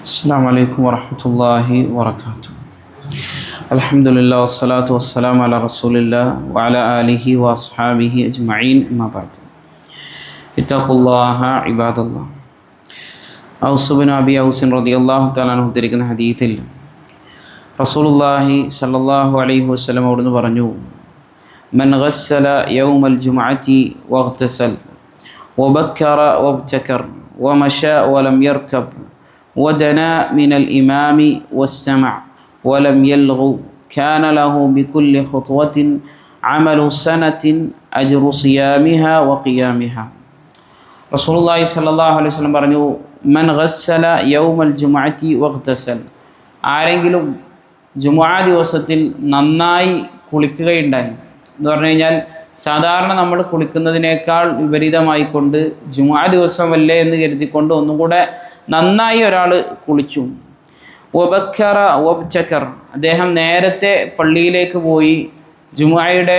അസ്സലാമു അലൈക്കും വറഹ്മത്തുള്ളാഹി വബറകാതുഹു. അൽഹംദുലില്ലാഹി വസ്സലാത്തു വസ്സലാമു അലാ റസൂലില്ലാഹി വഅലാ ആലിഹി വഅസ്ഹാബിഹി അജ്മഈൻ. അമ്മാ ബഅദ്. ഇത്തഖുല്ലാഹ ഇബാദല്ലാഹ്. ഔസ് ബിൻ അബി ഔസ് റളിയല്ലാഹു തആല അൻഹു ഉദ്ധരിക്കുന്ന ഹദീസിൽ റസൂലുള്ളാഹി സ്വല്ലല്ലാഹു അലൈഹി വസല്ലം അവിടുന്ന് പറഞ്ഞു: മൻ ഗസ്സല യൗമൽ ജുമുഅത്തി വഗ്തസൽ വബക്കറ വബ്തകർ വമശാ വലം യർകബ് ودنا من الإمام واستمع ولم يلغو كان له بكل خطوة عمل سنة أجر صيامها وقيامها. رسول الله صلى الله عليه وسلم പറഞ്ഞു: من غسل يوم الجمعة واغتسل. ആരെങ്കിലും ജുമുഅ ദിവസത്തിൽ നന്നായി കുളിക്കുകയുണ്ടായി എന്ന് പറഞ്ഞു കഴിഞ്ഞാൽ സാധാരണ നമ്മൾ കുളിക്കുന്നതിനേക്കാൾ വിപരീതമായി കൊണ്ട് ജുമുഅ ദിവസമല്ലേ എന്ന് കരുതിക്കൊണ്ട് ഒന്നും കൂടെ നന്നായി ഒരാൾ കുളിച്ചു. വബക്കറ വബ്തകർ. അദ്ദേഹം നേരത്തെ പള്ളിയിലേക്ക് പോയി ജുമുഅയുടെ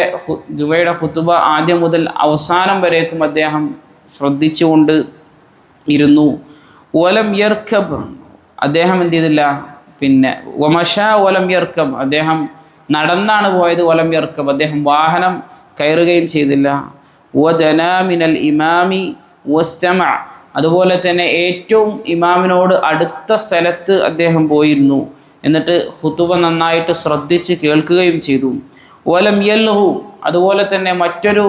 ഖുതുബ ആദ്യം മുതൽ അവസാനം വരേക്കും അദ്ദേഹം ശ്രദ്ധിച്ചുകൊണ്ട് ഇരുന്നു. വലം യർകബ്. അദ്ദേഹം എന്ത് ചെയ്തില്ല, പിന്നെ വമശാ വലം യർകബ്. അദ്ദേഹം നടന്നാണ് പോയത്. വലം യർകബ്. അദ്ദേഹം വാഹനം കയറുകയും ചെയ്തില്ല. വദനാ മിനൽ ഇമാമി വസ്തമഅ. അതുപോലെ തന്നെ ഏറ്റവും ഇമാമിനോട് അടുത്ത സ്ഥലത്ത് അദ്ദേഹം പോയിരുന്നു. എന്നിട്ട് ഖുതുബ നന്നായിട്ട് ശ്രദ്ധിച്ച് കേൾക്കുകയും ചെയ്തു. വലം യൽഹു. അതുപോലെ തന്നെ മറ്റൊരു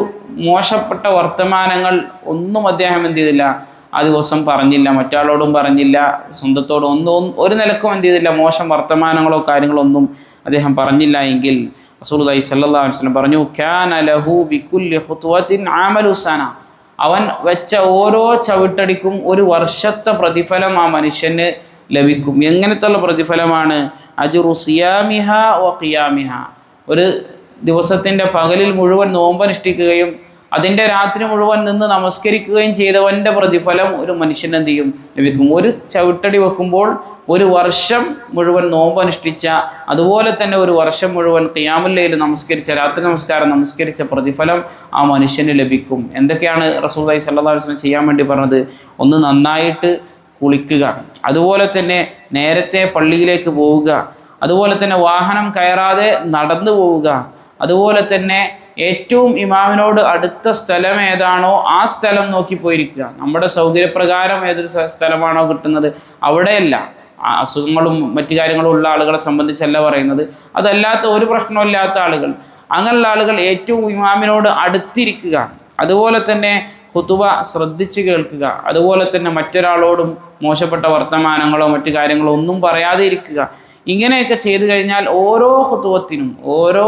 മോശപ്പെട്ട വർത്തമാനങ്ങൾ ഒന്നും അദ്ദേഹം എന്ത് ചെയ്തില്ല, ആ ദിവസം പറഞ്ഞില്ല, മറ്റാളോടും പറഞ്ഞില്ല, സ്വന്തത്തോടും ഒന്നും ഒരു നിലക്കും എന്ത് ചെയ്തില്ല, മോശം വർത്തമാനങ്ങളോ കാര്യങ്ങളോ ഒന്നും അദ്ദേഹം പറഞ്ഞില്ല എങ്കിൽ റസൂലുള്ളാഹി സ്വല്ലല്ലാഹു അലൈഹി വസല്ലം പറഞ്ഞു: കാന ലഹു ബികുല്ലി ഖുത്വത്തിൻ അമലു സന. അവൻ വെച്ച ഓരോ ചവിട്ടടിക്കും ഒരു വർഷത്തെ പ്രതിഫലം ആ മനുഷ്യന് ലഭിക്കും. എങ്ങനത്തുള്ള പ്രതിഫലമാണ്? അജ്റു സിയാമിഹ വ ഖിയാമിഹ. ഒരു ദിവസത്തിൻ്റെ പകലിൽ മുഴുവൻ നോമ്പനുഷ്ഠിക്കുകയും അതിൻ്റെ രാത്രി മുഴുവൻ നിന്ന് നമസ്കരിക്കുകയും ചെയ്തവൻ്റെ പ്രതിഫലം ഒരു മനുഷ്യന് എന്ത് ചെയ്യും, ലഭിക്കും. ഒരു ചവിട്ടടി വെക്കുമ്പോൾ ഒരു വർഷം മുഴുവൻ നോമ്പനുഷ്ഠിച്ച, അതുപോലെ തന്നെ ഒരു വർഷം മുഴുവൻ ഖിയാമുൽ ലൈൽ നമസ്കരിച്ച, രാത്രി നമസ്കാരം നമസ്കരിച്ച പ്രതിഫലം ആ മനുഷ്യന് ലഭിക്കും. എന്തൊക്കെയാണ് റസൂലുള്ളാഹി സ്വല്ലല്ലാഹു അലൈഹി വസല്ലം ചെയ്യാൻ വേണ്ടി പറഞ്ഞത്? ഒന്ന്, നന്നായിട്ട് കുളിക്കുക, അതുപോലെ തന്നെ നേരത്തെ പള്ളിയിലേക്ക് പോവുക, അതുപോലെ തന്നെ വാഹനം കയറാതെ നടന്നു പോവുക, അതുപോലെ തന്നെ ഏറ്റവും ഇമാമിനോട് അടുത്ത സ്ഥലം ഏതാണോ ആ സ്ഥലം നോക്കി പോയിരിക്കുക. നമ്മുടെ സൗകര്യപ്രകാരം ഏതൊരു സ്ഥലമാണോ കിട്ടുന്നത് അവിടെയല്ല. അസുഖങ്ങളും മറ്റു കാര്യങ്ങളും ഉള്ള ആളുകളെ സംബന്ധിച്ചല്ല പറയുന്നത്, അതല്ലാത്ത ഒരു പ്രശ്നമില്ലാത്ത ആളുകൾ, അങ്ങനെയുള്ള ആളുകൾ ഏറ്റവും ഇമാമിനോട് അടുത്തിരിക്കുക, അതുപോലെ തന്നെ ഖുതുബ ശ്രദ്ധിച്ച് കേൾക്കുക, അതുപോലെ തന്നെ മറ്റൊരാളോടും മോശപ്പെട്ട വർത്തമാനങ്ങളോ മറ്റു കാര്യങ്ങളോ ഒന്നും പറയാതെ ഇരിക്കുക. ഇങ്ങനെയൊക്കെ ചെയ്തു കഴിഞ്ഞാൽ ഓരോ ഖുതുബത്തിനും ഓരോ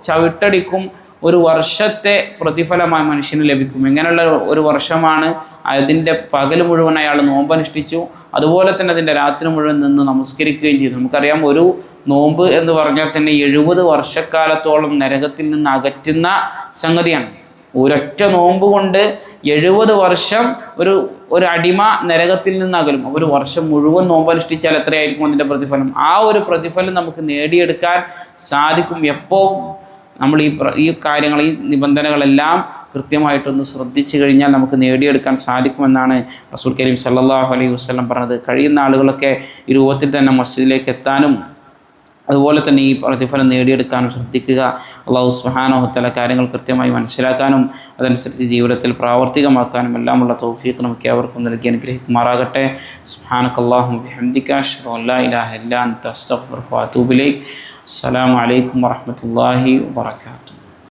ചവിട്ടടിക്കും ഒരു വർഷത്തെ പ്രതിഫലമായി മനുഷ്യന് ലഭിക്കും. എങ്ങനെയുള്ള ഒരു വർഷമാണ്? അതിൻ്റെ പകൽ മുഴുവൻ അയാൾ നോമ്പനുഷ്ഠിച്ചു, അതുപോലെ തന്നെ അതിൻ്റെ രാത്രി മുഴുവൻ നിന്ന് നമസ്കരിക്കുകയും ചെയ്തു. നമുക്കറിയാം, ഒരു നോമ്പ് എന്ന് പറഞ്ഞാൽ തന്നെ 70 വർഷക്കാലത്തോളം നരകത്തിൽ നിന്ന് അകറ്റുന്ന സംഗതിയാണ്. ഒരൊറ്റ നോമ്പ് കൊണ്ട് 70 വർഷം ഒരു അടിമ നരകത്തിൽ നിന്ന് അകലും. ഒരു വർഷം മുഴുവൻ നോമ്പനുഷ്ഠിച്ചാൽ എത്രയായിരിക്കും അതിൻ്റെ പ്രതിഫലം? ആ ഒരു പ്രതിഫലം നമുക്ക് നേടിയെടുക്കാൻ സാധിക്കും എപ്പോൾ നമ്മൾ ഈ കാര്യങ്ങൾ, ഈ നിബന്ധനകളെല്ലാം കൃത്യമായിട്ടൊന്ന് ശ്രദ്ധിച്ചു കഴിഞ്ഞാൽ നമുക്ക് നേടിയെടുക്കാൻ സാധിക്കുമെന്നാണ് റസൂൽ കരീം സല്ലല്ലാഹു അലൈഹി വസല്ലം പറഞ്ഞത്. കഴിയുന്ന ആളുകളൊക്കെ ഈ രൂപത്തിൽ തന്നെ മസ്ജിദിലേക്ക് എത്താനും അതുപോലെ തന്നെ ഈ പ്രതിഫലം നേടിയെടുക്കാനും ശ്രദ്ധിക്കുക. അല്ലാഹു സുബ്ഹാനഹു വ തആല കാര്യങ്ങൾ കൃത്യമായി മനസ്സിലാക്കാനും അതനുസരിച്ച് ജീവിതത്തിൽ പ്രാവർത്തികമാക്കാനും എല്ലാമുള്ള തൗഫീഖ് നമുക്ക് ഏവർക്കും നൽകി അനുഗ്രഹിക്കുമാറാകട്ടെ. സുബ്ഹാനകല്ലാഹുമ്മ ബിഹംദിക അശ്ഹദു അൻ ലാ ഇലാഹ ഇല്ലാ അൻത അസ്തഗ്ഫിറുക വ അതൂബു ഇലൈക്. അസ്സലാമു അലൈക്കും വറഹ്മത്തുള്ളാഹി വബറകാതുഹു.